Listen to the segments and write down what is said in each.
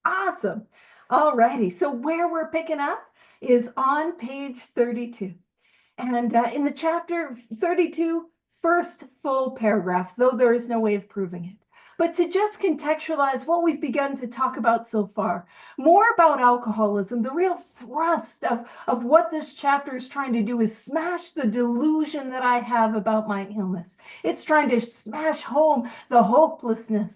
Awesome. All righty. So where we're picking up is on page 32. And in the chapter 32, first full paragraph, though there is no way of proving it. But to just contextualize what we've begun to talk about so far, more about alcoholism, the real thrust of what this chapter is trying to do is smash the delusion that I have about my illness. It's trying to smash home the hopelessness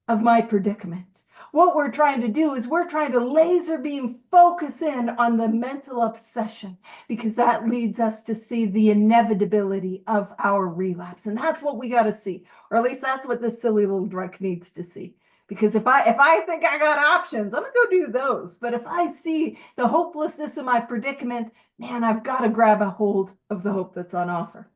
of my predicament. What we're trying to do is we're trying to laser beam focus in on the mental obsession, because that leads us to see the inevitability of our relapse. And that's what we got to see, or at least that's what this silly little drunk needs to see. Because if I think I got options, I'm gonna go do those. But if I see the hopelessness of my predicament, man, I've got to grab a hold of the hope that's on offer.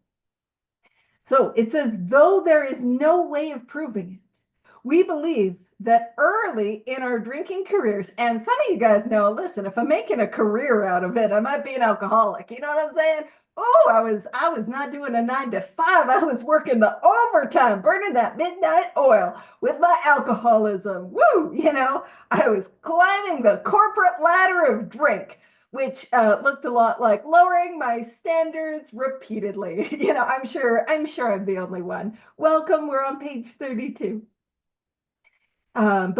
So it says, though there is no way of proving it, we believe that early in our drinking careers, and some of you guys know, listen, if I'm making a career out of it, I might be an alcoholic. You know what I'm saying? Oh, I was not doing a 9 to 5. I was working the overtime, burning that midnight oil with my alcoholism. Woo! I was climbing the corporate ladder of drink, which looked a lot like lowering my standards repeatedly. I'm sure I'm the only one. Welcome. We're on page 32. Though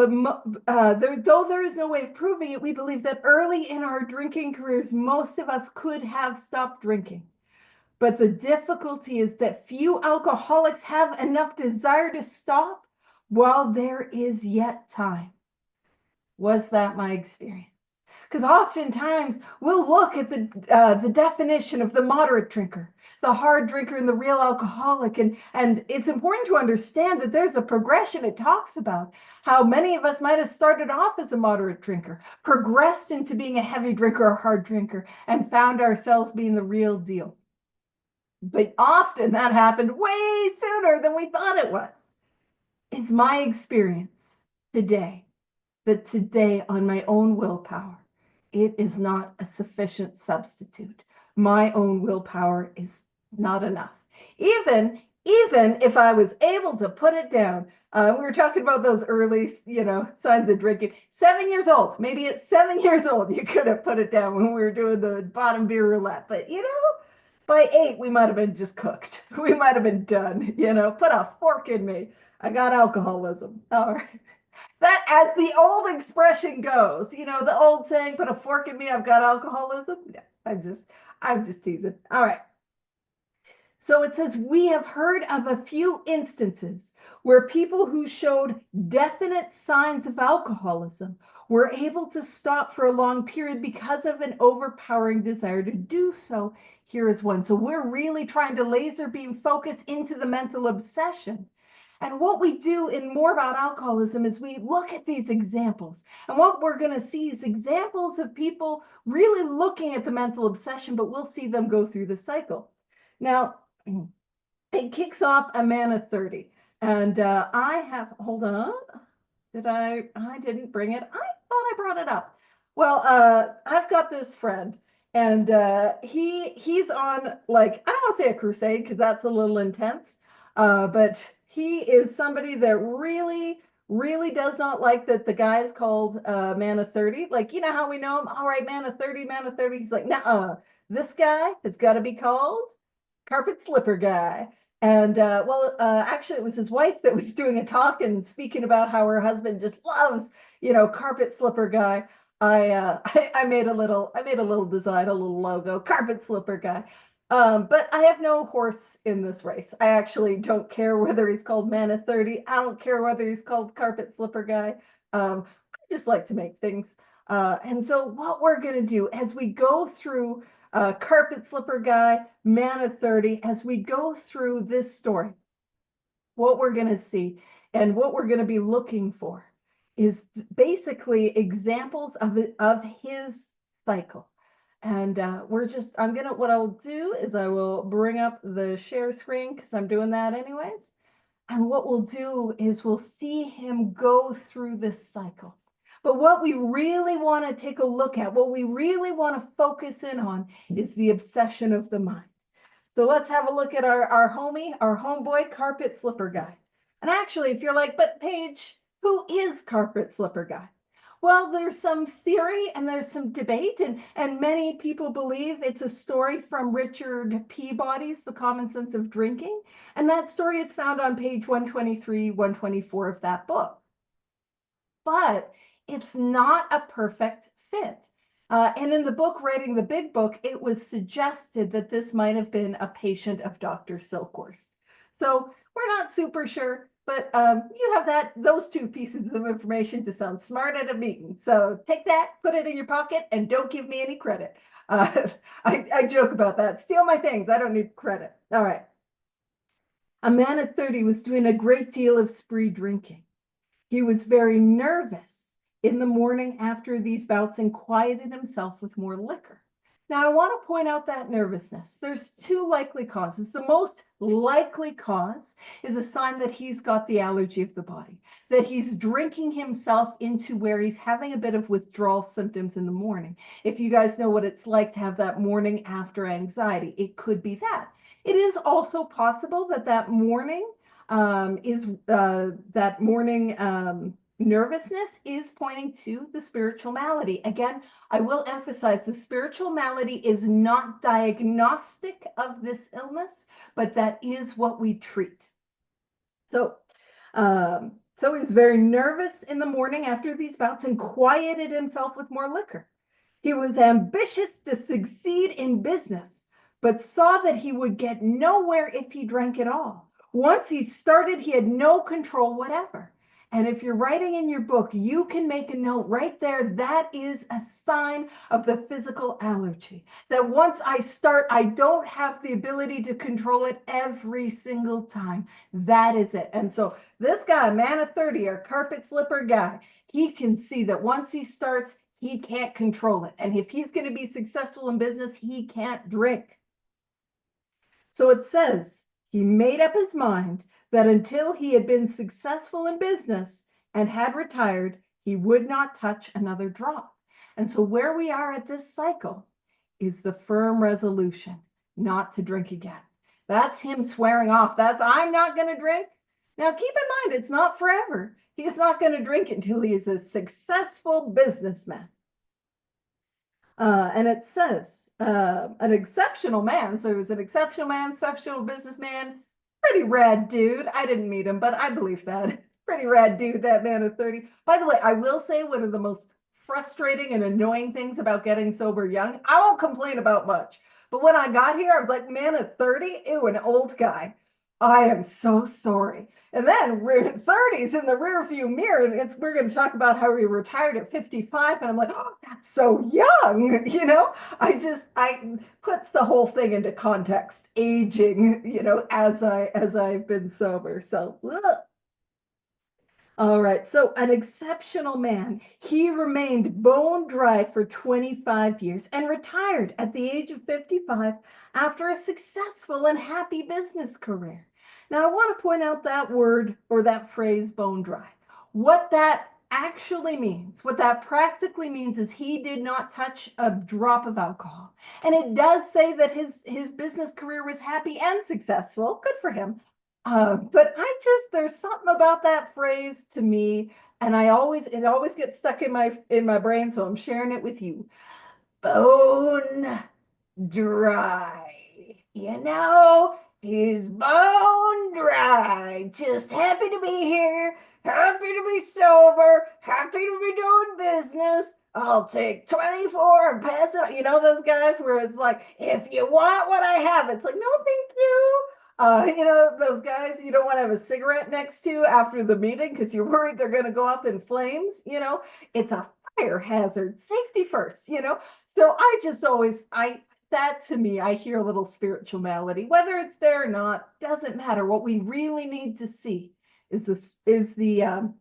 there is no way of proving it, we believe that early in our drinking careers, most of us could have stopped drinking. But the difficulty is that few alcoholics have enough desire to stop while there is yet time. Was that my experience? Because oftentimes we'll look at the definition of the moderate drinker, the hard drinker, and the real alcoholic, and it's important to understand that there's a progression. It talks about how many of us might have started off as a moderate drinker, progressed into being a heavy drinker or hard drinker, and found ourselves being the real deal. But often that happened way sooner than we thought it was. Is my experience today that today, on my own willpower, it is not a sufficient substitute. My own willpower is not enough. Even if I was able to put it down, we were talking about those early, signs of drinking. 7 years old, maybe at 7 years old, you could have put it down when we were doing the bottom beer roulette. But by 8, we might have been just cooked. We might have been done. Put a fork in me. I got alcoholism. All right. That, as the old expression goes, the old saying, put a fork in me, I've got alcoholism. Yeah, I'm just teasing. All right. So it says, we have heard of a few instances where people who showed definite signs of alcoholism were able to stop for a long period because of an overpowering desire to do so. Here is one. So we're really trying to laser beam focus into the mental obsession. And what we do in More About Alcoholism is we look at these examples. And what we're going to see is examples of people really looking at the mental obsession, but we'll see them go through the cycle. Now, it kicks off a man of 30. And hold on. I didn't bring it. I thought I brought it up. Well, I've got this friend, and he's on, like, I don't want to say a crusade because that's a little intense, but he is somebody that really, really does not like that the guy is called man of 30. Like, you know how we know him? All right, man of 30, man of 30. He's like, nah, this guy has got to be called carpet slipper guy. And actually, it was his wife that was doing a talk and speaking about how her husband just loves, carpet slipper guy. I made a little design, a little logo, carpet slipper guy. But I have no horse in this race. I actually don't care whether he's called man of 30. I don't care whether he's called carpet slipper guy. I just like to make things. And so what we're going to do as we go through carpet slipper guy, man of 30, as we go through this story, what we're going to see and what we're going to be looking for is basically examples of his cycle. And what I'll do is I will bring up the share screen because I'm doing that anyways. And what we'll do is we'll see him go through this cycle. But what we really want to take a look at, what we really want to focus in on is the obsession of the mind. So let's have a look at our homeboy, carpet slipper guy. And actually, if you're like, but Paige, who is carpet slipper guy? Well, there's some theory and there's some debate, and many people believe it's a story from Richard Peabody's The Common Sense of Drinking. And that story is found on page 123, 124 of that book. But it's not a perfect fit. And in the book, Writing the Big Book, it was suggested that this might have been a patient of Dr. Silkworth's. So we're not super sure, but you have those two pieces of information to sound smart at a meeting. So take that, put it in your pocket, and don't give me any credit. I joke about that. Steal my things. I don't need credit. All right. A man at 30 was doing a great deal of spree drinking. He was very nervous in the morning after these bouts and quieted himself with more liquor. Now, I want to point out that nervousness. There's two likely causes. The most likely cause is a sign that he's got the allergy of the body, that he's drinking himself into where he's having a bit of withdrawal symptoms in the morning. If you guys know what it's like to have that morning after anxiety, it could be that. It is also possible that that morning nervousness is pointing to the spiritual malady. Again, I will emphasize the spiritual malady is not diagnostic of this illness, but that is what we treat. So, so he was very nervous in the morning after these bouts and quieted himself with more liquor. He was ambitious to succeed in business, but saw that he would get nowhere if he drank at all. Once he started, he had no control whatever. And if you're writing in your book, you can make a note right there. That is a sign of the physical allergy. That once I start, I don't have the ability to control it every single time. That is it. And so this guy, man of 30, our carpet slipper guy, he can see that once he starts, he can't control it. And if he's going to be successful in business, he can't drink. So it says he made up his mind that until he had been successful in business and had retired, he would not touch another drop. And so where we are at this cycle is the firm resolution not to drink again. That's him swearing off. That's, I'm not going to drink. Now, keep in mind, it's not forever. He's not going to drink until he is a successful businessman. And it says, an exceptional man. So he was an exceptional man, exceptional businessman, pretty rad dude. I didn't meet him, but I believe that. Pretty rad dude, that man of 30. By the way, I will say one of the most frustrating and annoying things about getting sober young, I won't complain about much. But when I got here, I was like, man of 30, ew, an old guy. I am so sorry. And then we're 30s in the rear view mirror, and we're going to talk about how he retired at 55, and I'm like, oh, that's so young, you know. I puts the whole thing into context, aging, you know, as I've been sober. So, ugh. All right, so an exceptional man. He remained bone dry for 25 years and retired at the age of 55 after a successful and happy business career. Now, I want to point out that word or that phrase, bone dry. What that actually means, what that practically means is he did not touch a drop of alcohol. And it does say that his business career was happy and successful. Good for him. But there's something about that phrase to me, and it always gets stuck in my brain, so I'm sharing it with you. Bone dry. You know, he's bone dry. Just happy to be here, happy to be sober, happy to be doing business. I'll take 24 and pass it. You know those guys where it's like, if you want what I have, it's like, no, thank you. You know, those guys you don't want to have a cigarette next to after the meeting because you're worried they're going to go up in flames. You know, it's a fire hazard. Safety first, you know. So that to me, I hear a little spiritual malady. Whether it's there or not, doesn't matter. What we really need to see is the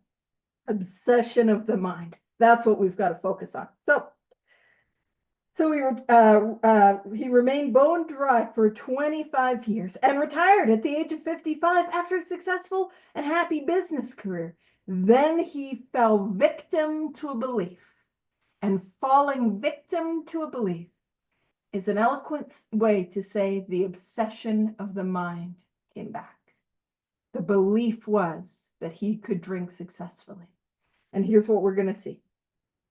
obsession of the mind. That's what we've got to focus on. So he remained bone dry for 25 years and retired at the age of 55 after a successful and happy business career. Then he fell victim to a belief. And falling victim to a belief is an eloquent way to say the obsession of the mind came back. The belief was that he could drink successfully. And here's what we're going to see.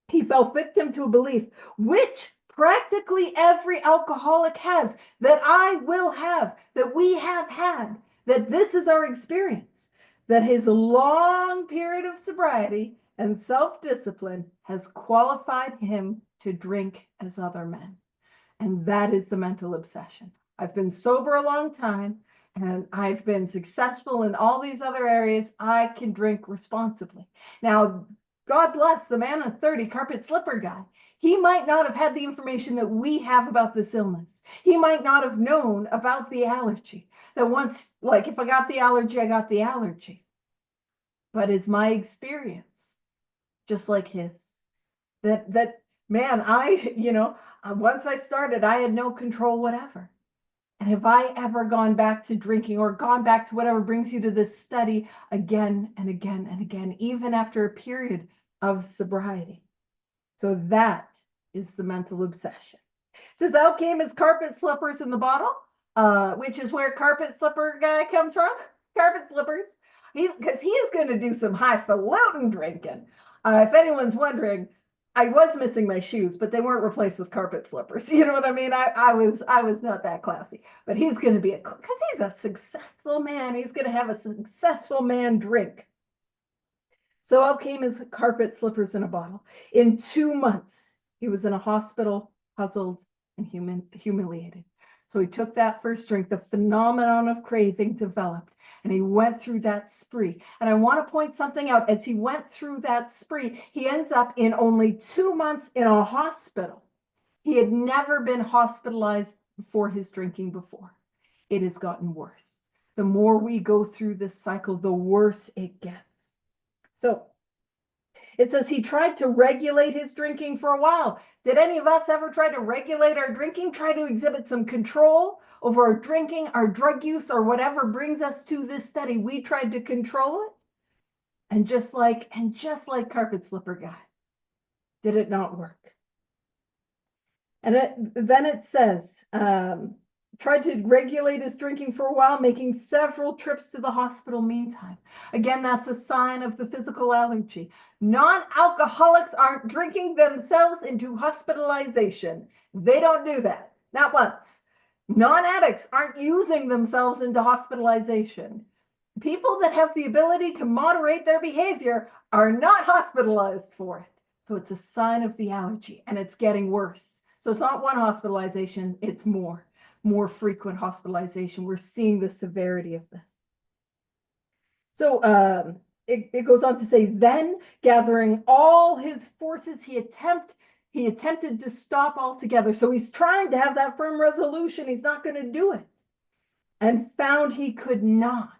He fell victim to a belief, which practically every alcoholic has, that I will have, that we have had, that this is our experience, that his long period of sobriety and self-discipline has qualified him to drink as other men. And that is the mental obsession. I've been sober a long time and I've been successful in all these other areas. I can drink responsibly. Now, God bless the man of 30, carpet slipper guy. He might not have had the information that we have about this illness. He might not have known about the allergy. That once, like if I got the allergy, I got the allergy. But is my experience just like his? That man, once I started, I had no control whatever. And have I ever gone back to drinking or gone back to whatever brings you to this study again and again and again, even after a period of sobriety? So that is the mental obsession. It says out came his carpet slippers in the bottle, which is where carpet slipper guy comes from. Carpet slippers. Because he is going to do some highfalutin drinking. If anyone's wondering, I was missing my shoes, but they weren't replaced with carpet slippers. You know what I mean? I was not that classy, but he's going to be because he's a successful man. He's going to have a successful man drink. So out came his carpet slippers in a bottle. In 2 months, he was in a hospital, puzzled and humiliated. So he took that first drink, the phenomenon of craving developed, and he went through that spree. And I want to point something out. As he went through that spree, he ends up in only 2 months in a hospital. He had never been hospitalized for his drinking before. It has gotten worse. The more we go through this cycle, the worse it gets. So it says he tried to regulate his drinking for a while. Did any of us ever try to regulate our drinking, try to exhibit some control over our drinking, our drug use, or whatever brings us to this study? We tried to control it. And just like carpet slipper guy, did it not work? And then it says, tried to regulate his drinking for a while, making several trips to the hospital meantime. Again, that's a sign of the physical allergy. Non-alcoholics aren't drinking themselves into hospitalization. They don't do that, not once. Non-addicts aren't using themselves into hospitalization. People that have the ability to moderate their behavior are not hospitalized for it. So it's a sign of the allergy, and it's getting worse. So it's not one hospitalization, it's more frequent hospitalization. We're seeing the severity of this. So it goes on to say, then gathering all his forces, he attempted to stop altogether. So he's trying to have that firm resolution. He's not going to do it. And found he could not.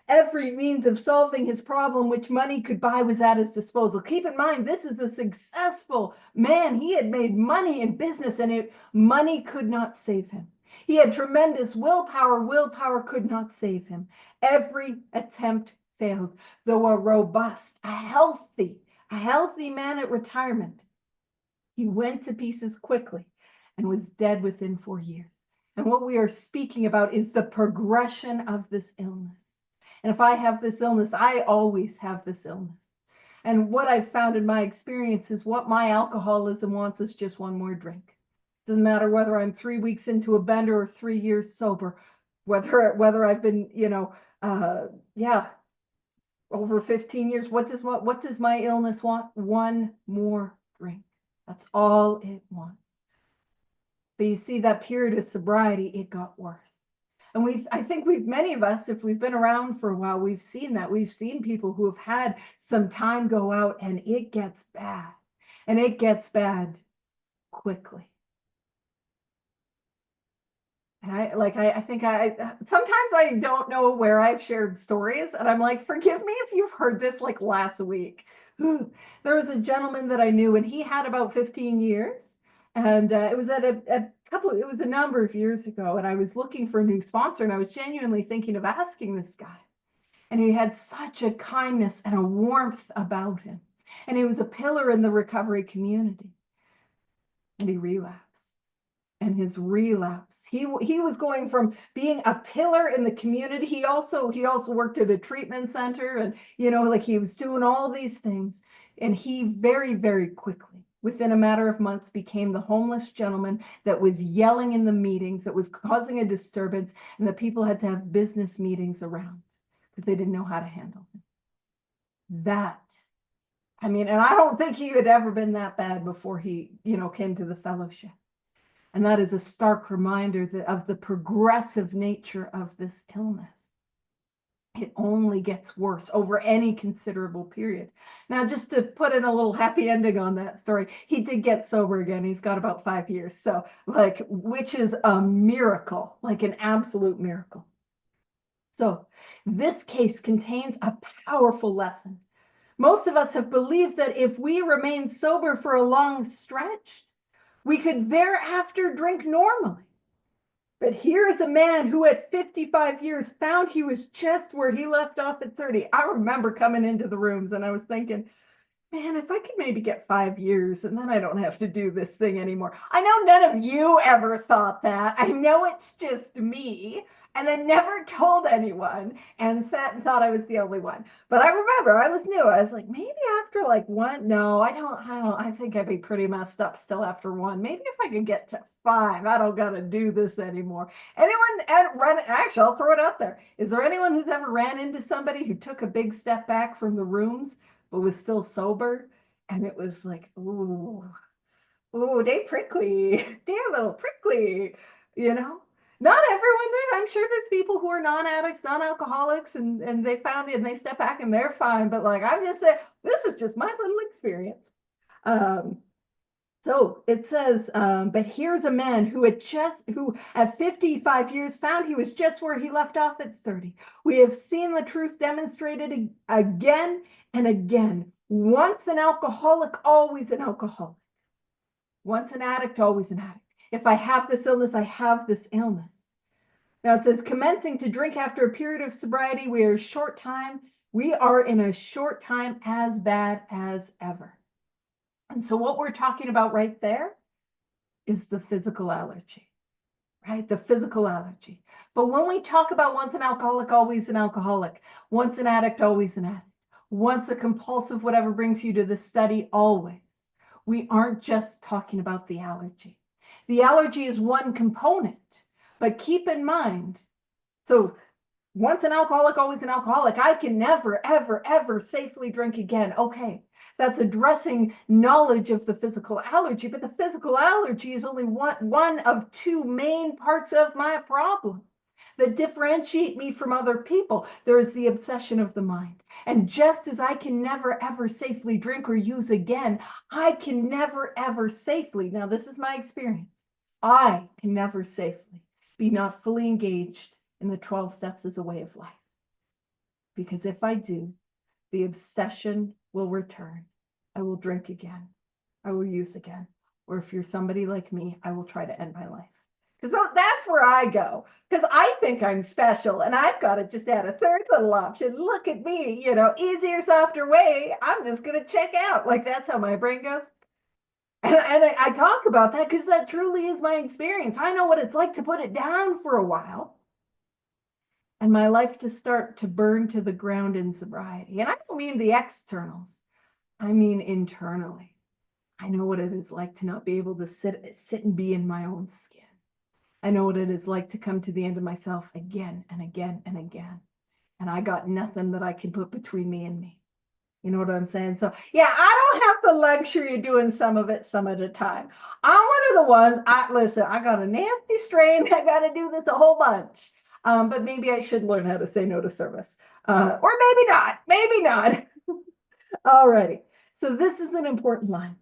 Every means of solving his problem which money could buy was at his disposal. Keep in mind, this is a successful man. He had made money in business, and money could not save him. He had tremendous willpower. Willpower could not save him. Every attempt failed. Though a robust, a healthy man at retirement, he went to pieces quickly and was dead within 4 years. And what we are speaking about is the progression of this illness. And if I have this illness, I always have this illness. And what I've found in my experience is what my alcoholism wants is just one more drink. Doesn't matter whether I'm 3 weeks into a bender or 3 years sober, whether I've been, over 15 years. What does my illness want? One more drink. That's all it wants. But you see, that period of sobriety, it got worse. And I think many of us, if we've been around for a while, we've seen that. We've seen people who have had some time go out, and it gets bad. And it gets bad quickly. And I think sometimes I don't know where I've shared stories, and I'm like, forgive me if you've heard this like last week. There was a gentleman that I knew, and he had about 15 years. And it was it was a number of years ago, and I was looking for a new sponsor, and I was genuinely thinking of asking this guy. And he had such a kindness and a warmth about him. And he was a pillar in the recovery community. And he relapsed. and his relapse. He was going from being a pillar in the community. He also worked at a treatment center, and like he was doing all these things. And he very, very quickly, within a matter of months, became the homeless gentleman that was yelling in the meetings, that was causing a disturbance, and that people had to have business meetings around because they didn't know how to handle him. And I don't think he had ever been that bad before he, came to the fellowship. And that is a stark reminder of the progressive nature of this illness. It only gets worse over any considerable period. Now, just to put in a little happy ending on that story, he did get sober again. He's got about 5 years. So, which is a miracle, like an absolute miracle. So, this case contains a powerful lesson. Most of us have believed that if we remain sober for a long stretch, we could thereafter drink normally. But here is a man who at 55 years found he was just where he left off at 30. I remember coming into the rooms and I was thinking, man, if I could maybe get 5 years and then I don't have to do this thing anymore. I know none of you ever thought that. I know it's just me. And I never told anyone and sat and thought I was the only one. But I remember I was new. I was like, maybe after one, no, I think I'd be pretty messed up still after one. Maybe if I could get to 5, I don't got to do this anymore. Actually, I'll throw it out there. Is there anyone who's ever ran into somebody who took a big step back from the rooms but was still sober? And it was like, ooh, they prickly. They're a little prickly, Not everyone. I'm sure there's people who are non-addicts, non-alcoholics, and they found it and they step back and they're fine. But I'm just saying, this is just my little experience. So it says, but here's a man who at 55 years found he was just where he left off at 30. We have seen the truth demonstrated again and again. Once an alcoholic, always an alcoholic. Once an addict, always an addict. If I have this illness, I have this illness. Now it says, commencing to drink after a period of sobriety, we are in a short time as bad as ever. And so what we're talking about right there is the physical allergy, right? The physical allergy. But when we talk about once an alcoholic, always an alcoholic, once an addict, always an addict, once a compulsive, whatever brings you to the study, always, we aren't just talking about the allergy. The allergy is one component, but keep in mind, so once an alcoholic, always an alcoholic, I can never, ever, ever safely drink again. Okay, that's addressing knowledge of the physical allergy, but the physical allergy is only one of 2 main parts of my problem that differentiate me from other people. There is the obsession of the mind. And just as I can never, ever safely drink or use again, I can never, ever safely, now this is my experience, I can never safely be not fully engaged in the 12 steps as a way of life. Because if I do, the obsession will return. I will drink again. I will use again. Or if you're somebody like me, I will try to end my life. Because that's where I go. Because I think I'm special and I've got to just add a third little option. Look at me, easier, softer way. I'm just going to check out. That's how my brain goes. And I talk about that because that truly is my experience. I know what it's like to put it down for a while and my life to start to burn to the ground in sobriety. And I don't mean the externals. I mean internally. I know what it is like to not be able to sit and be in my own skin. I know what it is like to come to the end of myself again and again and again. And I got nothing that I can put between me and me. You know what I'm saying? So, yeah, I don't have the luxury of doing some of it some at a time. I'm one of the ones, I got a nasty strain. I got to do this a whole bunch. But maybe I should learn how to say no to service. Or maybe not. Maybe not. All righty. So this is an important line.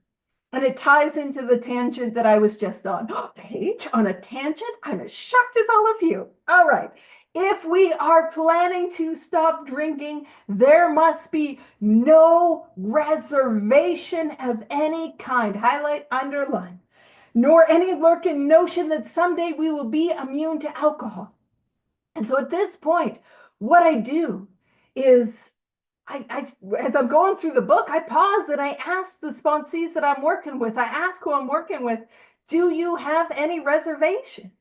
And it ties into the tangent that I was just on. Paige, on a tangent? I'm as shocked as all of you. All right. If we are planning to stop drinking, there must be no reservation of any kind. Highlight, underline. Nor any lurking notion that someday we will be immune to alcohol. And so at this point, what I do is as I'm going through the book, I pause and I ask the sponsees that I'm working with, I ask who I'm working with Do you have any reservations?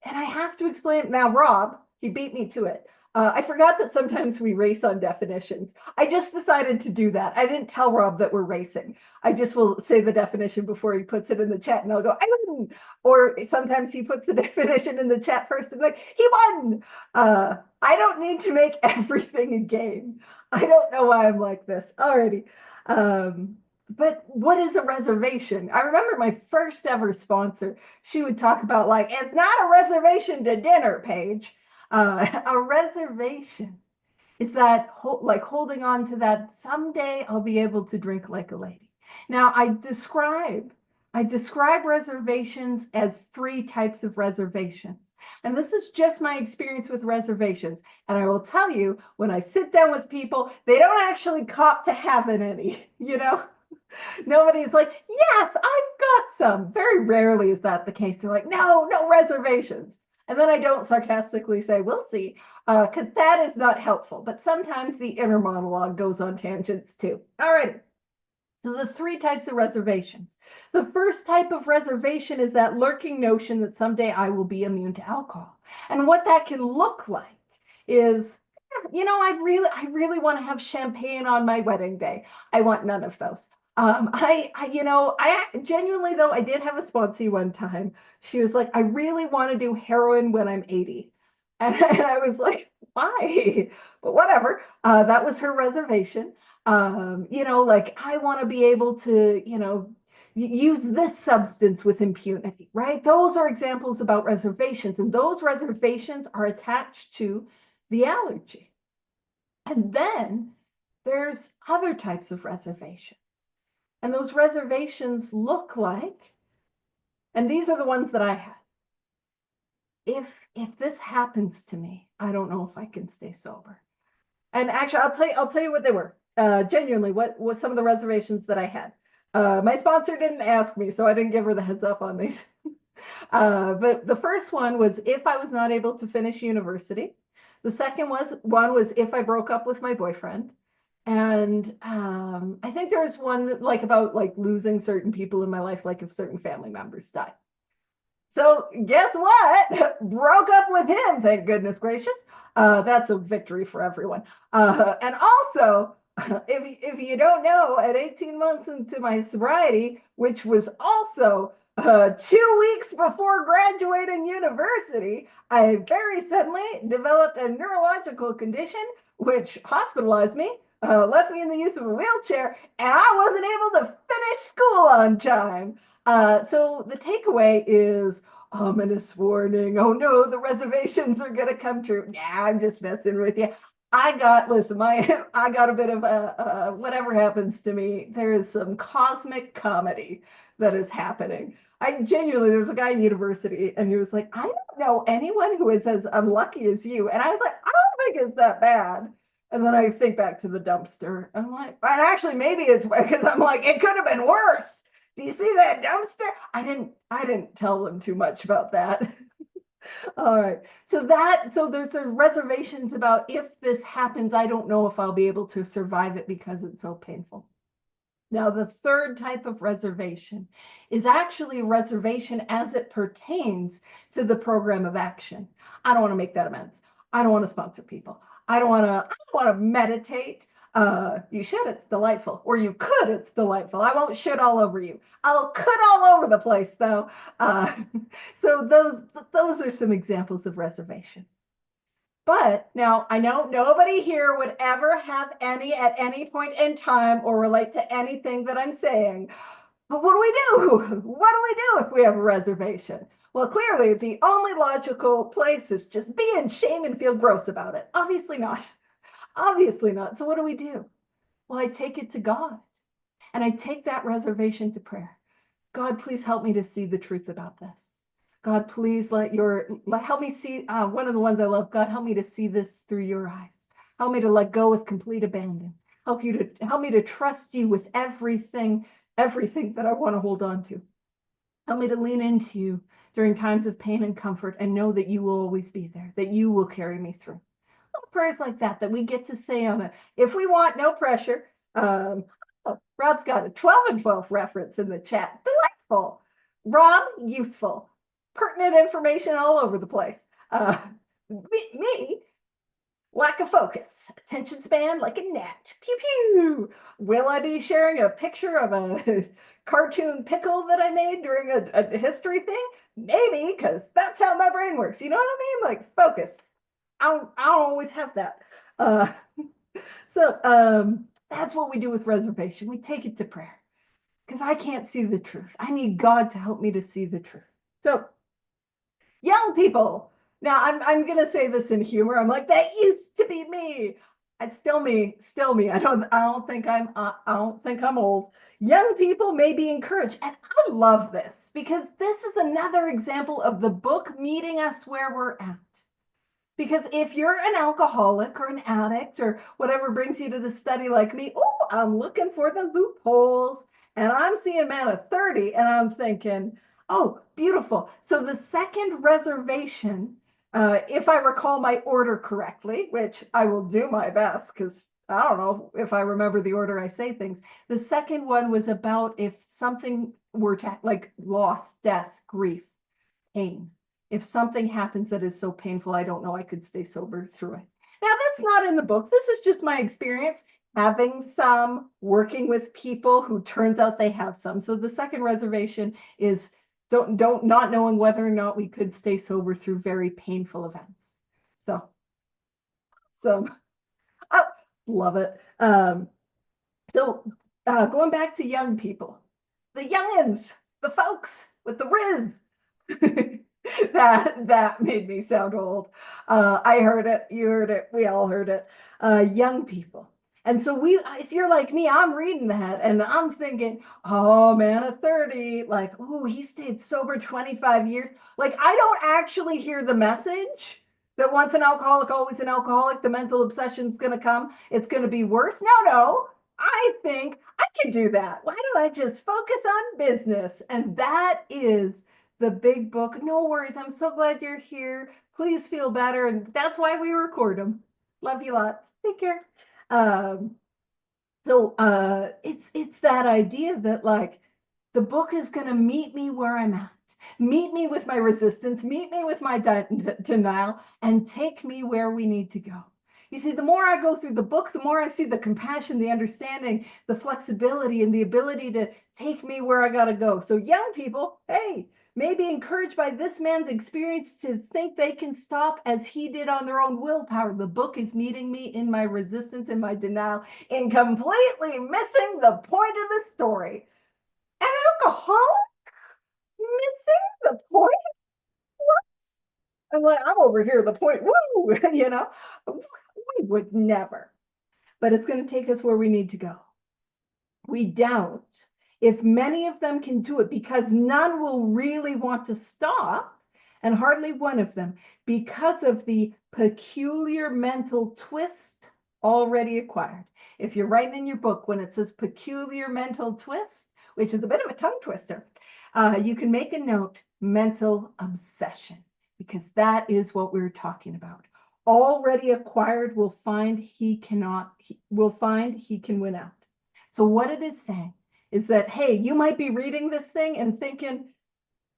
And I have to explain now, Rob, he beat me to it. I forgot that sometimes we race on definitions. I just decided to do that. I didn't tell Rob that we're racing. I just will say the definition before he puts it in the chat, and I'll go, I won. Or sometimes he puts the definition in the chat first and like, he won. I don't need to make everything a game. I don't know why I'm like this. Alrighty. But what is a reservation? I remember my first ever sponsor, she would talk about like, it's not a reservation to dinner, Paige. A reservation is that like holding on to that someday I'll be able to drink like a lady. Now I describe reservations as three types of reservations. And this is just my experience with reservations. And I will tell you, when I sit down with people, they don't actually cop to having any, Nobody's like, yes, I've got some. Very rarely is that the case. They're like, no, no reservations. And then I don't sarcastically say, we'll see, because that is not helpful. But sometimes the inner monologue goes on tangents too. All right. So the three types of reservations. The first type of reservation is that lurking notion that someday I will be immune to alcohol. And what that can look like is, I really want to have champagne on my wedding day. I want none of those. I genuinely though, I did have a sponsee one time. She was like, I really want to do heroin when I'm 80. And I was like, why? But whatever. That was her reservation. Like I want to be able to, use this substance with impunity, right? Those are examples about reservations, and those reservations are attached to the allergy. And then there's other types of reservations. And those reservations look like, and these are the ones that I had. If this happens to me, I don't know if I can stay sober. And actually, I'll tell you what they were. Genuinely, what some of the reservations that I had. My sponsor didn't ask me, so I didn't give her the heads up on these. But the first one was if I was not able to finish university. The second one was if I broke up with my boyfriend. And I think there was one that, like about like losing certain people in my life, like if certain family members died. So guess what? Broke up with him, thank goodness gracious. That's a victory for everyone. And also, if you don't know, at 18 months into my sobriety, which was also 2 weeks before graduating university, I very suddenly developed a neurological condition which hospitalized me, left me in the use of a wheelchair, and I wasn't able to finish school on time. So the takeaway is ominous warning. Oh no, the reservations are going to come true. Yeah, I'm just messing with you. I got a bit of whatever happens to me. There is some cosmic comedy that is happening. I genuinely, there was a guy in university and he was like, I don't know anyone who is as unlucky as you. And I was like, I don't think it's that bad. And then I think back to the dumpster. I'm like, and actually maybe it's because I'm like, it could have been worse. Do you see that dumpster? I didn't tell them too much about that. All right. So there's the reservations about if this happens, I don't know if I'll be able to survive it because it's so painful. Now, the third type of reservation is actually a reservation as it pertains to the program of action. I don't want to make that amends. I don't want to sponsor people. I don't want to meditate. You should, it's delightful. Or you could, it's delightful. I won't shit all over you. I'll cut all over the place though. So those are some examples of reservation. But now I know nobody here would ever have any at any point in time or relate to anything that I'm saying. But what do we do? What do we do if we have a reservation? Well, clearly the only logical place is just be in shame and feel gross about it. Obviously not. Obviously not. So what do? Well, I take it to God and I take that reservation to prayer. God, please help me to see the truth about this. God, please help me see, one of the ones I love, God, help me to see this through your eyes. Help me to let go with complete abandon. Help me to trust you with everything that I want to hold on to. Help me to lean into you during times of pain and comfort and know that you will always be there, that you will carry me through. Little prayers like that we get to say on it. If we want, no pressure. Oh, Rob's got a 12 and 12 reference in the chat. Delightful. Rob, useful. Pertinent information all over the place. Me, lack of focus. Attention span like a gnat. Pew pew. Will I be sharing a picture of a cartoon pickle that I made during a history thing? Maybe, because that's how my brain works. You know what I mean? Like focus. I don't always have that. Uh, so that's what we do with reservation. We take it to prayer because I can't see the truth. I need God to help me to see the truth. So, young people. Now, I'm gonna say this in humor. I'm like, that used to be me. It's still me, still me. I don't think I'm old. Young people may be encouraged, and I love this because this is another example of the book meeting us where we're at. Because if you're an alcoholic or an addict or whatever brings you to the study like me, oh, I'm looking for the loopholes. And I'm seeing man of 30 and I'm thinking, oh, beautiful. So the second reservation, if I recall my order correctly, which I will do my best because I don't know if I remember the order I say things. The second one was about if something were to, like loss, death, grief, pain. If something happens that is so painful, I don't know I could stay sober through it. Now, that's not in the book. This is just my experience having some, working with people who turns out they have some. So the second reservation is don't not knowing whether or not we could stay sober through very painful events. So I love it. So going back to young people, the youngins, the folks with the riz. That made me sound old. I heard it, you heard it, we all heard it. Young people. And so if you're like me, I'm reading that and I'm thinking, oh man, at 30, like, oh, he stayed sober 25 years. Like, I don't actually hear the message that once an alcoholic, always an alcoholic, the mental obsession's going to come. It's going to be worse. No. I think I can do that. Why don't I just focus on business? And that is the big book. No worries. I'm so glad you're here. Please feel better. And that's why we record them. Love you lots. Take care. Um, so it's that idea that like the book is going to meet me where I'm at, meet me with my resistance, meet me with my denial, and take me where we need to go. You see, the more I go through the book, the more I see the compassion, the understanding, the flexibility, and the ability to take me where I got to go. So young people, hey, may be encouraged by this man's experience to think they can stop as he did on their own willpower. The book is meeting me in my resistance and my denial and completely missing the point of the story. An alcoholic missing the point? I'm like, I'm over here, the point, woo, we would never. But it's going to take us where we need to go. We doubt if many of them can do it because none will really want to stop, and hardly one of them, because of the peculiar mental twist already acquired. If you're writing in your book, when it says peculiar mental twist, which is a bit of a tongue twister, you can make a note, mental obsession, because that is what we're talking about. Already acquired will find he can win out. So what it is saying is that, hey, you might be reading this thing and thinking,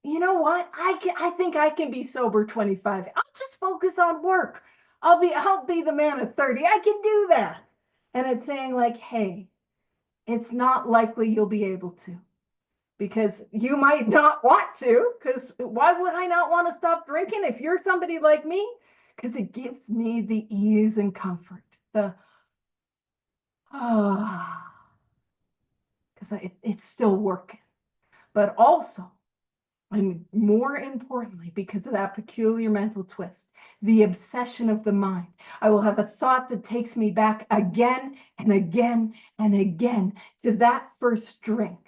you know what? I think I can be sober 25. I'll just focus on work. I'll be the man of 30. I can do that. And it's saying like, hey, it's not likely you'll be able to, because you might not want to, because why would I not want to stop drinking if you're somebody like me? Because it gives me the ease and comfort. Because it's still working. But also, and more importantly, because of that peculiar mental twist, the obsession of the mind. I will have a thought that takes me back again and again and again to that first drink,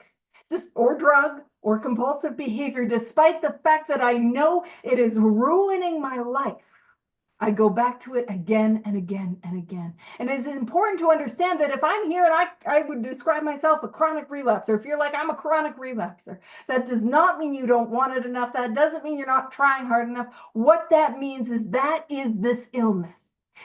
or drug, or compulsive behavior, despite the fact that I know it is ruining my life. I go back to it again and again and again. And it's important to understand that if I'm here and I would describe myself a chronic relapser, if you're like, I'm a chronic relapser, that does not mean you don't want it enough. That doesn't mean you're not trying hard enough. What that means is that is this illness.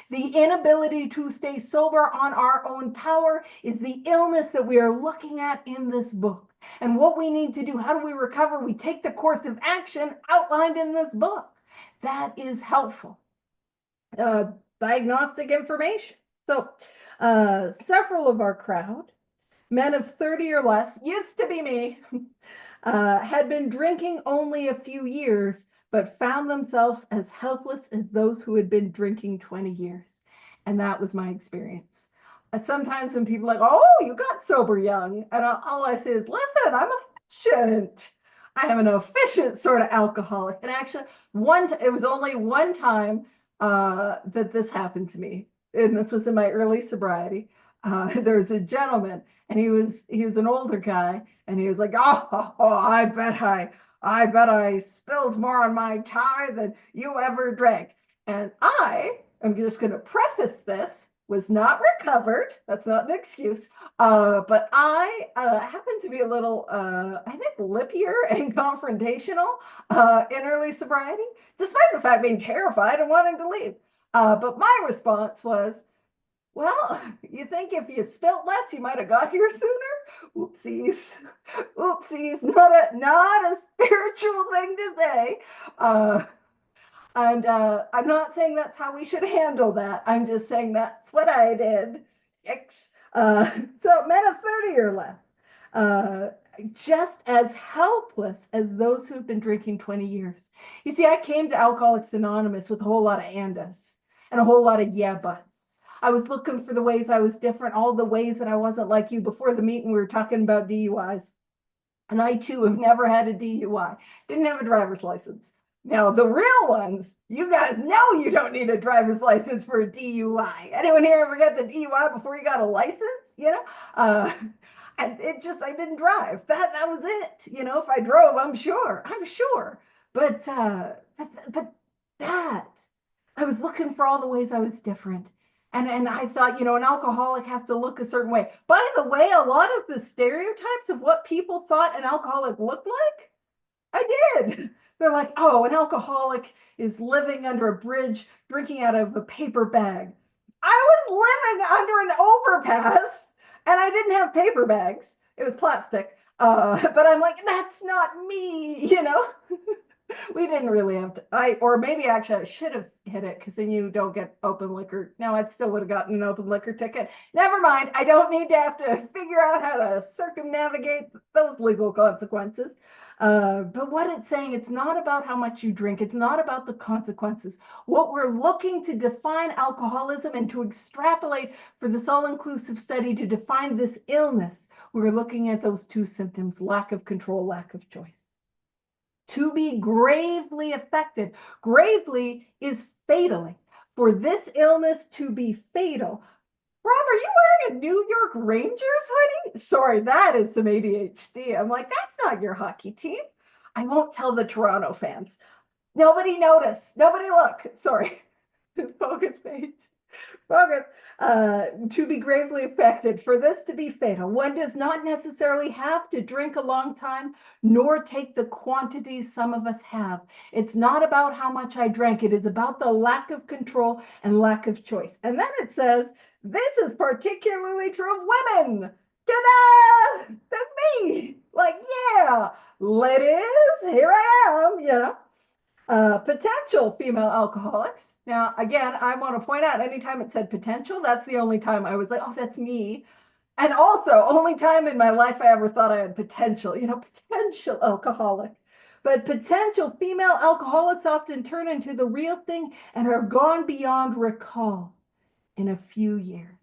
The inability to stay sober on our own power is the illness that we are looking at in this book. And what we need to do, how do we recover? We take the course of action outlined in this book. That is helpful. Diagnostic information. So, several of our crowd, men of 30 or less, used to be me, had been drinking only a few years, but found themselves as helpless as those who had been drinking 20 years. And that was my experience. Sometimes when people are like, oh, you got sober young, and all I say is, listen, I'm efficient. I am an efficient sort of alcoholic. And actually, it was only one time that this happened to me, and this was in my early sobriety. There was a gentleman, and he was an older guy, and he was like, oh, I bet I spilled more on my tie than you ever drank. And I'm just going to preface this, was not recovered. That's not an excuse. But I happen to be a little, I think, lippier and confrontational in early sobriety, despite the fact being terrified and wanting to leave. But my response was, well, you think if you spilt less, you might have got here sooner? Oopsies. Oopsies. Not a spiritual thing to say. And I'm not saying that's how we should handle that. I'm just saying that's what I did. So men of 30 or less, just as helpless as those who've been drinking 20 years. You see, I came to Alcoholics Anonymous with a whole lot of andas and a whole lot of yeah buts. I was looking for the ways I was different, all the ways that I wasn't like you. Before the meeting, we were talking about DUIs. And I, too, have never had a DUI. Didn't have a driver's license. Now, the real ones, you guys know you don't need a driver's license for a DUI. Anyone here ever got the DUI before you got a license? And I didn't drive. That was it. If I drove, I'm sure. But that, I was looking for all the ways I was different. And I thought, an alcoholic has to look a certain way. By the way, a lot of the stereotypes of what people thought an alcoholic looked like, I did. They're like, oh, an alcoholic is living under a bridge, drinking out of a paper bag. I was living under an overpass, and I didn't have paper bags. It was plastic. But I'm like, that's not me, We didn't really have to, or maybe actually I should have hit it, because then you don't get open liquor. No, I still would have gotten an open liquor ticket. Never mind. I don't need to have to figure out how to circumnavigate those legal consequences. But what it's saying, it's not about how much you drink. It's not about the consequences. What we're looking to define alcoholism and to extrapolate for this all-inclusive study to define this illness, we're looking at those two symptoms: lack of control, lack of choice. To be gravely affected. Gravely is fatally. For this illness to be fatal. Rob, are you wearing a New York Rangers hoodie? Sorry, that is some ADHD. I'm like, that's not your hockey team. I won't tell the Toronto fans. Nobody notice. Nobody look. Sorry. Focus page. Focus. To be gravely affected. For this to be fatal, one does not necessarily have to drink a long time, nor take the quantities some of us have. It's not about how much I drank. It is about the lack of control and lack of choice. And then it says, this is particularly true of women. Ta-da! That's me. Like, yeah, ladies, here I am, potential female alcoholics. Now, again, I want to point out, anytime it said potential, that's the only time I was like, oh, that's me. And also, only time in my life I ever thought I had potential, potential alcoholic. But potential female alcoholics often turn into the real thing and are gone beyond recall in a few years.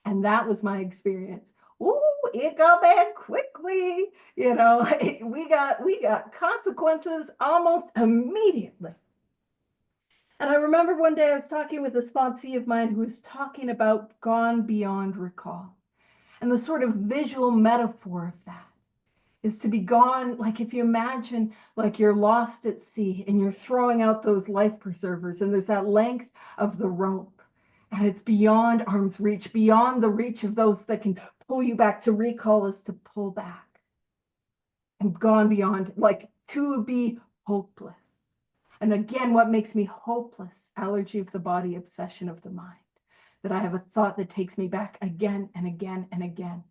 And that was my experience. Ooh, it got bad quickly. We got consequences almost immediately. And I remember one day I was talking with a sponsee of mine who was talking about gone beyond recall. And the sort of visual metaphor of that is to be gone, like if you imagine like you're lost at sea and you're throwing out those life preservers and there's that length of the rope and it's beyond arm's reach, beyond the reach of those that can pull you back. To recall is to pull back. And gone beyond, like to be hopeless. And again, what makes me hopeless? Allergy of the body, obsession of the mind. That I have a thought that takes me back again and again and again.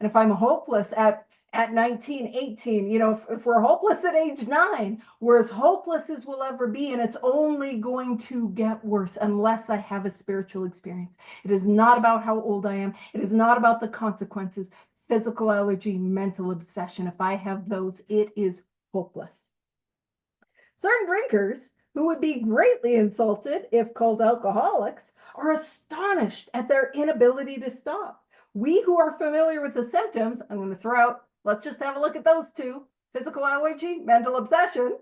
And if I'm hopeless at 19, 18, if we're hopeless at age 9, we're as hopeless as we'll ever be, and it's only going to get worse unless I have a spiritual experience. It is not about how old I am. It is not about the consequences. Physical allergy, mental obsession. If I have those, it is hopeless. Certain drinkers who would be greatly insulted if called alcoholics are astonished at their inability to stop. We who are familiar with the symptoms, I'm going to throw out, let's just have a look at those two, physical allergy, mental obsession,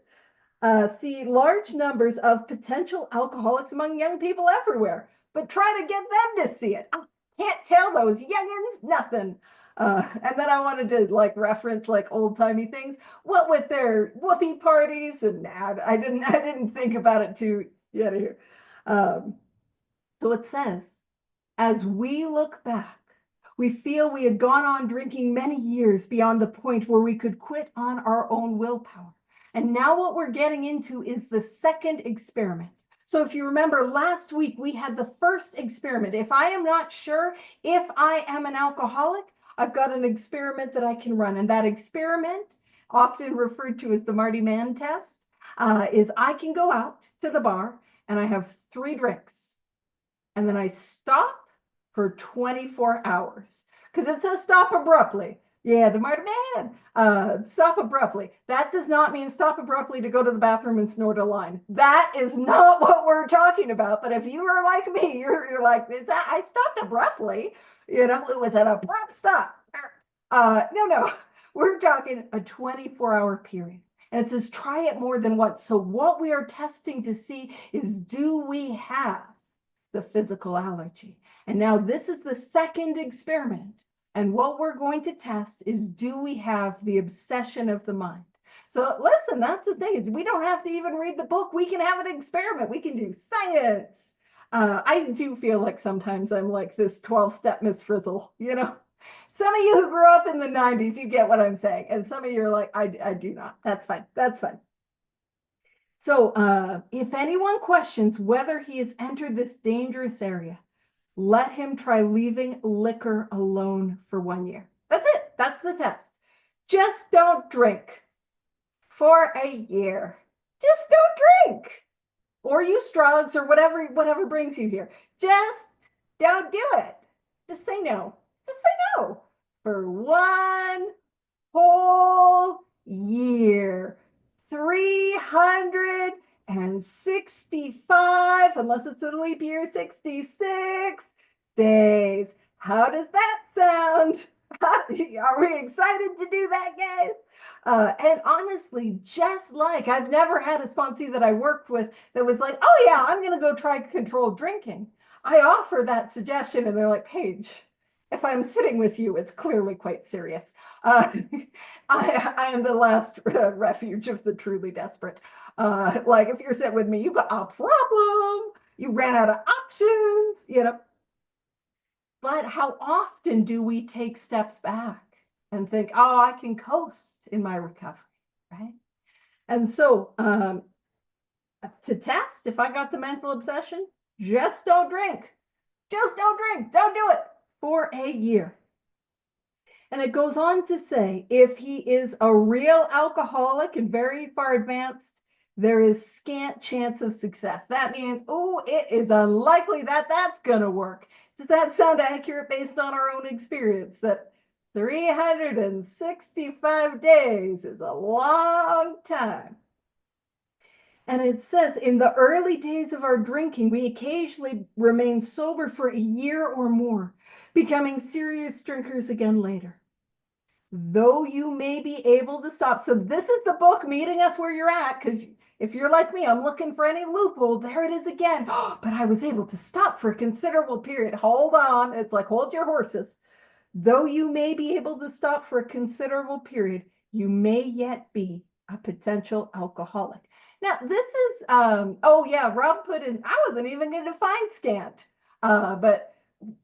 see large numbers of potential alcoholics among young people everywhere, but try to get them to see it. I can't tell those youngins nothing. And then I wanted to reference old-timey things. What with their whoopee parties, and I didn't think about it too yet here. So it says, as we look back, we feel we had gone on drinking many years beyond the point where we could quit on our own willpower. And now what we're getting into is the second experiment. So if you remember last week, we had the first experiment. If I am not sure if I am an alcoholic, I've got an experiment that I can run. And that experiment, often referred to as the Marty Mann test, is I can go out to the bar and I have 3 drinks. And then I stop for 24 hours. Because it says stop abruptly. Yeah, the Marty Mann. Stop abruptly. That does not mean stop abruptly to go to the bathroom and snort a line. That is not what we're talking about. But if you are like me, you're like, I stopped abruptly. It was an abrupt stop. No. We're talking a 24-hour period. And it says try it more than once. So what we are testing to see is, do we have the physical allergy? And now this is the second experiment. And what we're going to test is, do we have the obsession of the mind? So listen, that's the thing, is we don't have to even read the book. We can have an experiment. We can do science. I do feel like sometimes I'm like this 12-step Miss Frizzle, Some of you who grew up in the 90s, you get what I'm saying. And some of you are like, I do not. That's fine. That's fine. So if anyone questions whether he has entered this dangerous area, let him try leaving liquor alone for 1 year. That's it. That's the test. Just don't drink for a year. Just don't drink. Or use drugs or whatever brings you here. Just don't do it. Just say no. Just say no for 1 whole year. 365, unless it's a leap year, 66 days. How does that sound? Are we excited to do that, guys? And honestly, just like I've never had a sponsee that I worked with that was like, oh yeah, I'm going to go try controlled drinking. I offer that suggestion and they're like, Paige, if I'm sitting with you, it's clearly quite serious. I am the last refuge of the truly desperate. Like if you're sitting with me, you got a problem. You ran out of options, But how often do we take steps back and think, oh, I can coast in my recovery, right? And so to test if I got the mental obsession, just don't drink. Just don't drink. Don't do it for a year. And it goes on to say, if he is a real alcoholic and very far advanced, there is scant chance of success. That means, it is unlikely that that's going to work. Does that sound accurate based on our own experience? That 365 days is a long time. And it says, in the early days of our drinking, we occasionally remain sober for a year or more, becoming serious drinkers again later. Though you may be able to stop. So this is the book meeting us where you're at, because if you're like me, I'm looking for any loophole. There it is again. But I was able to stop for a considerable period. Hold on. It's like, hold your horses. Though you may be able to stop for a considerable period, you may yet be a potential alcoholic. Now, this is, Rob put in, I wasn't even going to define scant, but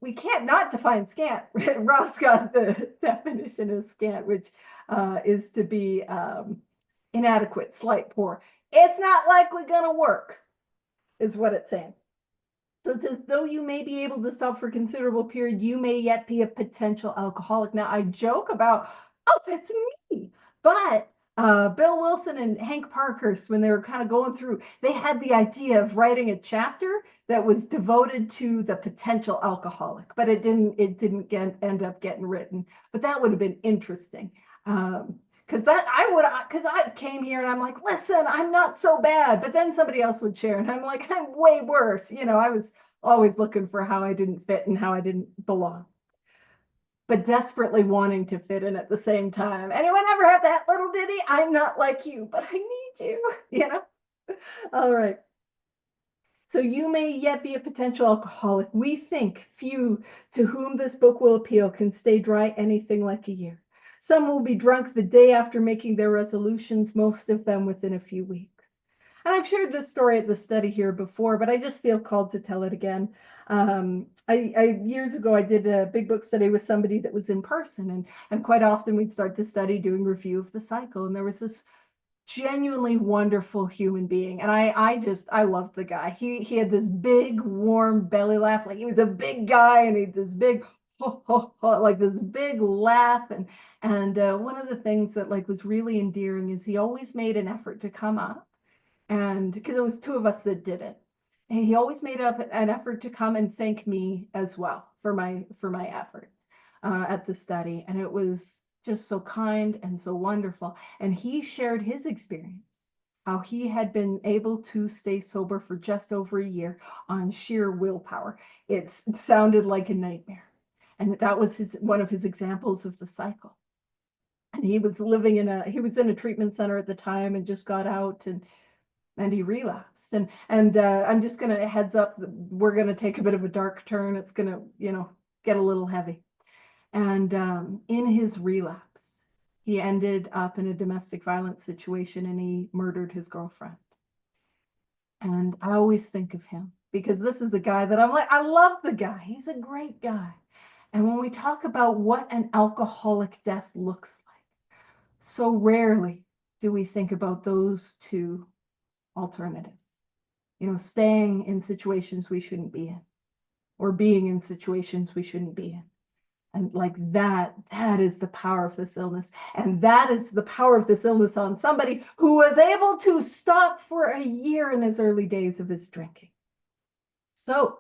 we can't not define scant. Rob's got the definition of scant, which is to be inadequate, slight, poor. It's not likely going to work, is what it's saying. So it says, though you may be able to stop for a considerable period, you may yet be a potential alcoholic. Now, I joke about, oh, that's me. But Bill Wilson and Hank Parkhurst, when they were kind of going through, they had the idea of writing a chapter that was devoted to the potential alcoholic, but end up getting written. But that would have been interesting. Because I came here and I'm like, listen, I'm not so bad. But then somebody else would share, and I'm like, I'm way worse. I was always looking for how I didn't fit and how I didn't belong, but desperately wanting to fit in at the same time. Anyone ever have that little ditty? I'm not like you, but I need you, you know? All right. So you may yet be a potential alcoholic. We think few to whom this book will appeal can stay dry anything like a year. Some will be drunk the day after making their resolutions, most of them within a few weeks. And I've shared this story at the study here before, but I just feel called to tell it again. Years ago, I did a big book study with somebody that was in person, and quite often we'd start the study doing review of the cycle. And there was this genuinely wonderful human being, and I loved the guy. He had this big warm belly laugh, like he was a big guy, and he had this big ho, ho, ho, like this big laugh. And one of the things that like was really endearing is he always made an effort to come up, and because it was two of us that did it, and he always made up an effort to come and thank me as well for my efforts at the study. And it was just so kind and so wonderful. And he shared his experience, how he had been able to stay sober for just over a year on sheer willpower. It sounded like a nightmare. And that was one of his examples of the cycle. And he was in a treatment center at the time and just got out, and he relapsed. And I'm just going to heads up, we're going to take a bit of a dark turn. It's going to, get a little heavy. And in his relapse, he ended up in a domestic violence situation, and he murdered his girlfriend. And I always think of him because this is a guy that I'm like, I love the guy. He's a great guy. And when we talk about what an alcoholic death looks like, so rarely do we think about those two alternatives. Staying in situations we shouldn't be in, or being in situations we shouldn't be in. And like that is the power of this illness. And that is the power of this illness on somebody who was able to stop for a year in his early days of his drinking. So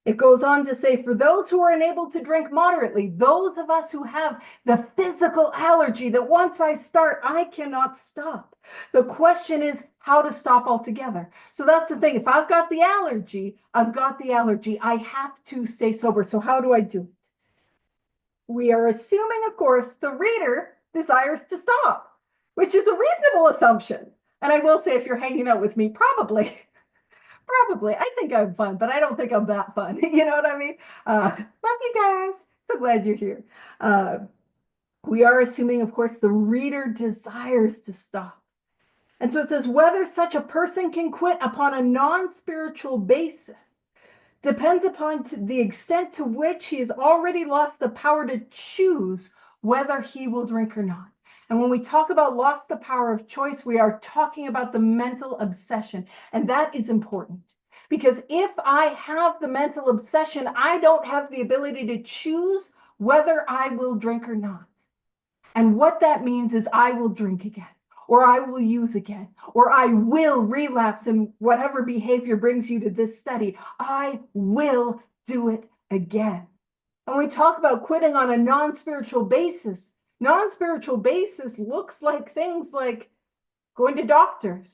it goes on to say, for those who are unable to drink moderately, those of us who have the physical allergy that once I start, I cannot stop. The question is how to stop altogether. So that's the thing. If I've got the allergy, I've got the allergy. I have to stay sober. So how do I do it? We are assuming, of course, the reader desires to stop, which is a reasonable assumption. And I will say, if you're hanging out with me, probably, I think I'm fun, but I don't think I'm that fun. You know what I mean? Love you guys. So glad you're here. We are assuming, of course, the reader desires to stop. And so it says, whether such a person can quit upon a non-spiritual basis depends upon the extent to which he has already lost the power to choose whether he will drink or not. And when we talk about lost the power of choice, we are talking about the mental obsession. And that is important, because if I have the mental obsession, I don't have the ability to choose whether I will drink or not. And what that means is I will drink again, or I will use again, or I will relapse in whatever behavior brings you to this study. I will do it again. And we talk about quitting on a non-spiritual basis. Non-spiritual basis looks like things like going to doctors,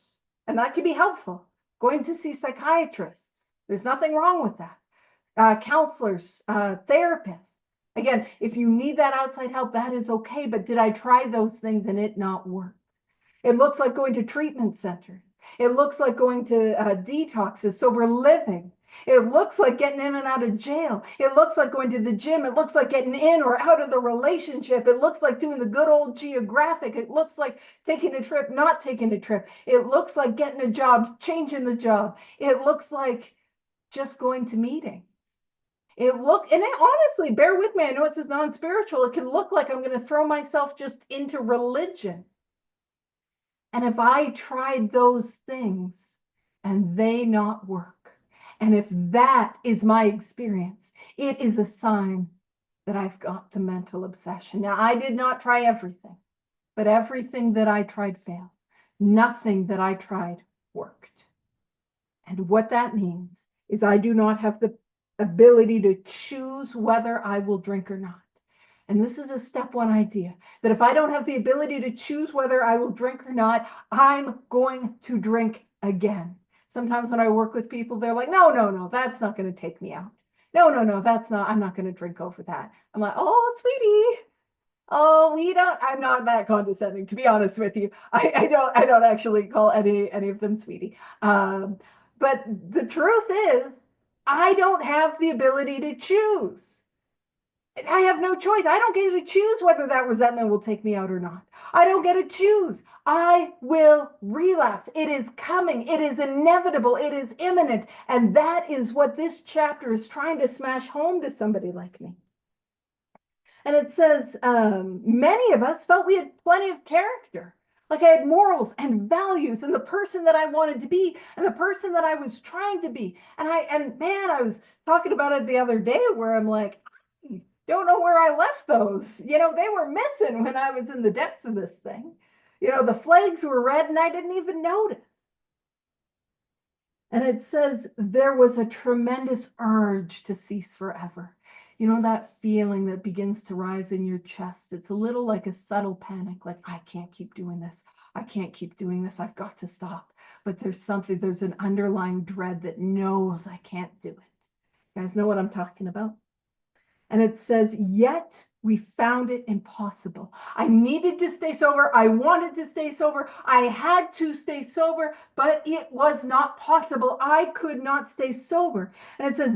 and that can be helpful. Going to see psychiatrists. There's nothing wrong with that. Counselors, therapists. Again, if you need that outside help, that is okay. But did I try those things and it not work? It looks like going to treatment centers. It looks like going to detoxes, sober living. It looks like getting in and out of jail. It looks like going to the gym. It looks like getting in or out of the relationship. It looks like doing the good old geographic. It looks like taking a trip, not taking a trip. It looks like getting a job, changing the job. It looks like just going to meetings. Honestly, bear with me. I know it says non-spiritual. It can look like I'm going to throw myself just into religion. And if I tried those things and they not work, and if that is my experience, it is a sign that I've got the mental obsession. Now, I did not try everything, but everything that I tried failed. Nothing that I tried worked. And what that means is I do not have the ability to choose whether I will drink or not. And this is a step one idea, that if I don't have the ability to choose whether I will drink or not, I'm going to drink again. Sometimes when I work with people, they're like, no, no, no, that's not going to take me out. No, no, no, I'm not going to drink over that. I'm like, oh, sweetie. Oh, I'm not that condescending, to be honest with you. I don't actually call any of them sweetie. But the truth is, I don't have the ability to choose. I have no choice. I don't get to choose whether that resentment will take me out or not. I don't get to choose. I will relapse. It is coming. It is inevitable. It is imminent. And that is what this chapter is trying to smash home to somebody like me. And it says, many of us felt we had plenty of character. Like I had morals and values and the person that I wanted to be and the person that I was trying to be. And man, I was talking about it the other day where I'm like, I don't know where I left those. They were missing when I was in the depths of this thing. The flags were red and I didn't even notice. And it says there was a tremendous urge to cease forever. That feeling that begins to rise in your chest. It's a little like a subtle panic, like, I can't keep doing this. I can't keep doing this. I've got to stop. But there's an underlying dread that knows I can't do it. You guys know what I'm talking about? And it says, yet we found it impossible. I needed to stay sober. I wanted to stay sober. I had to stay sober, but it was not possible. I could not stay sober. And it says,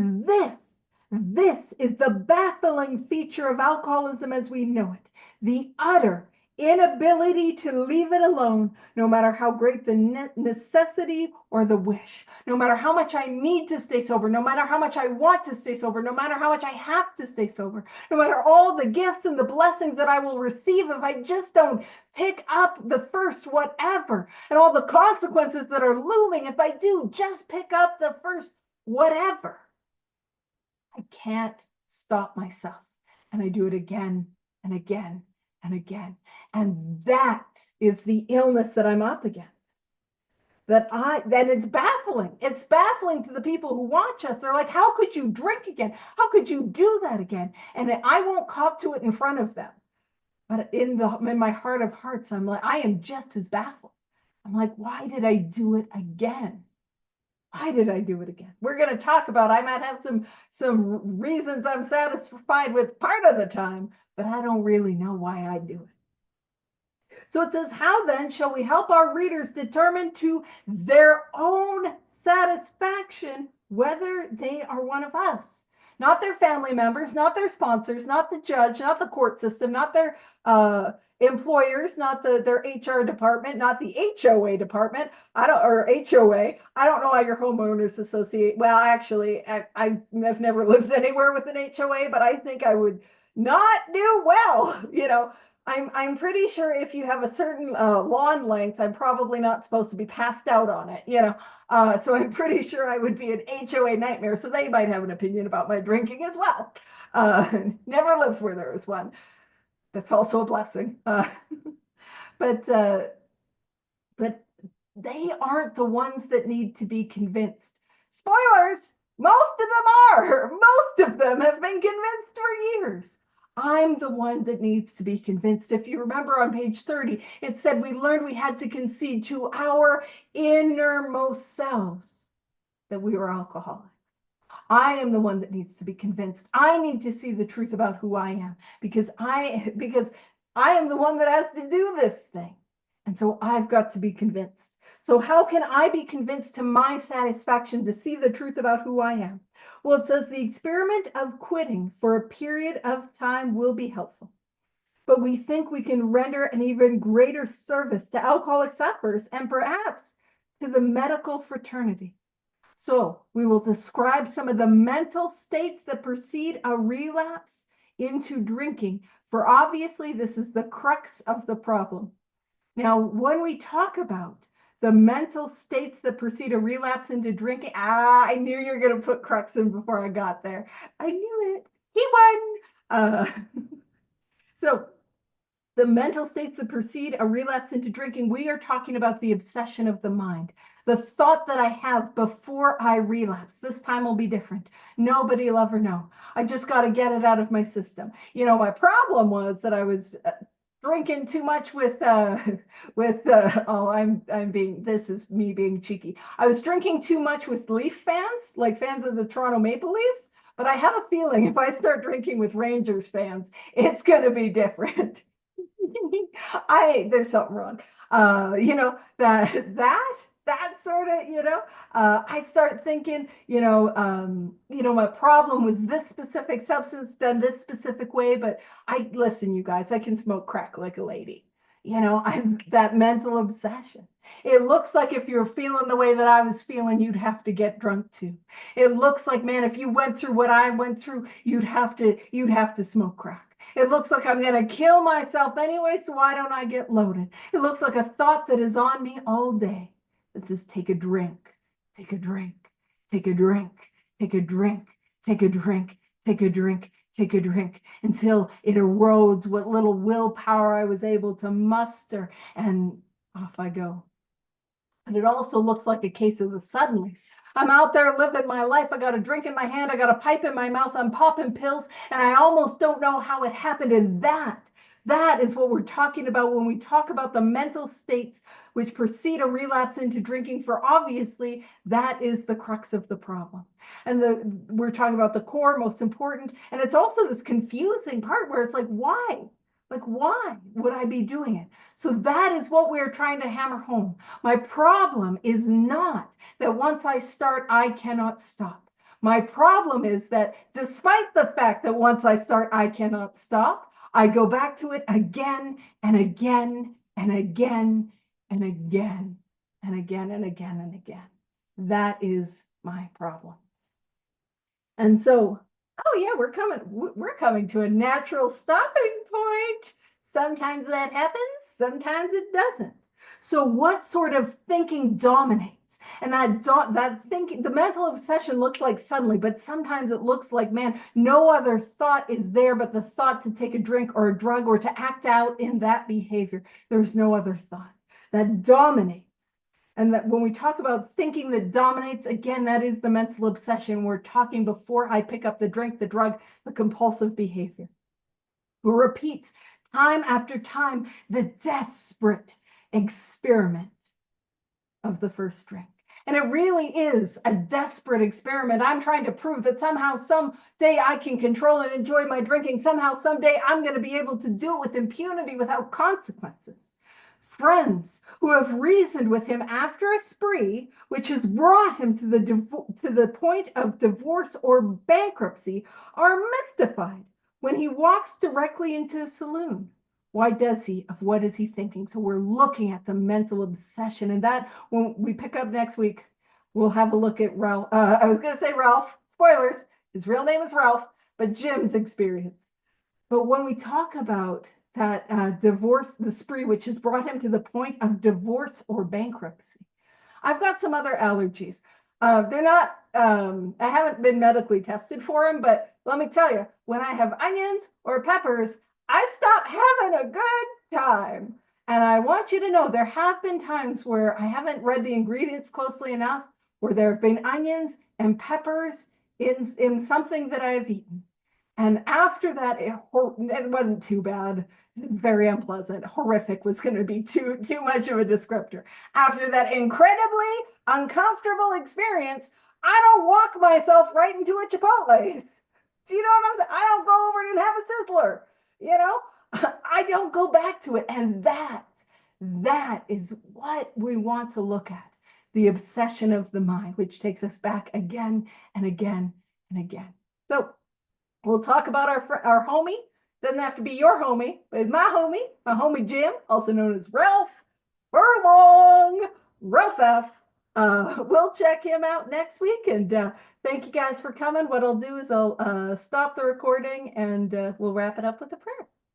this is the baffling feature of alcoholism as we know it. The utter inability to leave it alone, no matter how great the necessity or the wish, no matter how much I need to stay sober, no matter how much I want to stay sober, no matter how much I have to stay sober, no matter all the gifts and the blessings that I will receive if I just don't pick up the first whatever, and all the consequences that are looming if I do just pick up the first whatever. I can't stop myself. And I do it again and again and again. And that is the illness that I'm up against. Then it's baffling. It's baffling to the people who watch us. They're like, how could you drink again? How could you do that again? And I won't cop to it in front of them. But in my heart of hearts, I'm like, I am just as baffled. I'm like, why did I do it again? Why did I do it again? We're going to talk about, I might have some reasons I'm satisfied with part of the time, but I don't really know why I do it. So it says, how then shall we help our readers determine to their own satisfaction whether they are one of us? Not their family members, not their sponsors, not the judge, not the court system, not their employers, not their HR department, not the HOA department. Or HOA. I don't know how your homeowners associate. Well, actually, I've never lived anywhere with an HOA, but I think I would not do well. I'm pretty sure if you have a certain lawn length, I'm probably not supposed to be passed out on it. So I'm pretty sure I would be an HOA nightmare. So they might have an opinion about my drinking as well. Never lived where there was one. That's also a blessing. But they aren't the ones that need to be convinced. Spoilers, most of them are. Most of them have been convinced for years. I'm the one that needs to be convinced. If you remember on page 30, it said we learned we had to concede to our innermost selves that we were alcoholics. I am the one that needs to be convinced. I need to see the truth about who I am because I am the one that has to do this thing. And so I've got to be convinced. So how can I be convinced to my satisfaction to see the truth about who I am? Well, it says the experiment of quitting for a period of time will be helpful. But we think we can render an even greater service to alcoholic sufferers and perhaps to the medical fraternity. So we will describe some of the mental states that precede a relapse into drinking, for obviously this is the crux of the problem. Now, when we talk about the mental states that precede a relapse into drinking, I knew you were going to put crux in before I got there. I knew it. He won. So the mental states that precede a relapse into drinking, we are talking about the obsession of the mind. The thought that I have before I relapse, this time will be different. Nobody will ever know. I just got to get it out of my system. My problem was that I was drinking too much this is me being cheeky. I was drinking too much with Leaf fans, like fans of the Toronto Maple Leafs. But I have a feeling if I start drinking with Rangers fans, it's going to be different. There's something wrong. That sort of, I start thinking, my problem was this specific substance done this specific way, but listen, you guys, I can smoke crack like a lady. I'm that mental obsession. It looks like if you're feeling the way that I was feeling, you'd have to get drunk too. It looks like, man, if you went through what I went through, you'd have to smoke crack. It looks like I'm going to kill myself anyway, so why don't I get loaded? It looks like a thought that is on me all day. It says, take a drink, take a drink, take a drink, take a drink, take a drink, take a drink, take a drink, until it erodes what little willpower I was able to muster, and off I go. And it also looks like a case of the suddenlies. I'm out there living my life. I got a drink in my hand. I got a pipe in my mouth. I'm popping pills, and I almost don't know how it happened. And that is what we're talking about when we talk about the mental states which precede a relapse into drinking. For obviously, that is the crux of the problem. And we're talking about the core, most important. And it's also this confusing part where it's like, why? Like, why would I be doing it? So that is what we're trying to hammer home. My problem is not that once I start, I cannot stop. My problem is that despite the fact that once I start, I cannot stop, I go back to it again and again and again and again and again and again and again. That is my problem. And so, oh yeah, we're coming to a natural stopping point. Sometimes that happens, sometimes it doesn't. So what sort of thinking dominates? And that thinking, the mental obsession looks like suddenly, but sometimes it looks like, man, no other thought is there but the thought to take a drink or a drug or to act out in that behavior. There's no other thought that dominates. And that when we talk about thinking that dominates, again, that is the mental obsession. We're talking before I pick up the drink, the drug, the compulsive behavior. Who repeats time after time the desperate experiment of the first drink. And it really is a desperate experiment. I'm trying to prove that somehow, someday I can control and enjoy my drinking. Somehow, someday I'm going to be able to do it with impunity, without consequences. Friends who have reasoned with him after a spree, which has brought him to the point of divorce or bankruptcy, are mystified when he walks directly into a saloon. Why does he? Of what is he thinking? So we're looking at the mental obsession, and that when we pick up next week, we'll have a look at Ralph. I was going to say Ralph. Spoilers. His real name is Ralph, but Jim's experience. But when we talk about that divorce, the spree, which has brought him to the point of divorce or bankruptcy. I've got some other allergies. They're not, I haven't been medically tested for them, but let me tell you, when I have onions or peppers, I stop having a good time. And I want you to know there have been times where I haven't read the ingredients closely enough, where there have been onions and peppers in something that I've eaten. And after that, it wasn't too bad. Very unpleasant. Horrific was going to be too much of a descriptor. After that incredibly uncomfortable experience, I don't walk myself right into a Chipotle's. Do you know what I'm saying? I don't go over and have a Sizzler. I don't go back to it. And that is what we want to look at. The obsession of the mind, which takes us back again and again and again. So we'll talk about our homie. Doesn't have to be your homie, but it's my homie Jim, also known as Ralph Furlong, Ralph F. We'll check him out next week, and thank you guys for coming. What I'll do is I'll stop the recording, and we'll wrap it up with a prayer.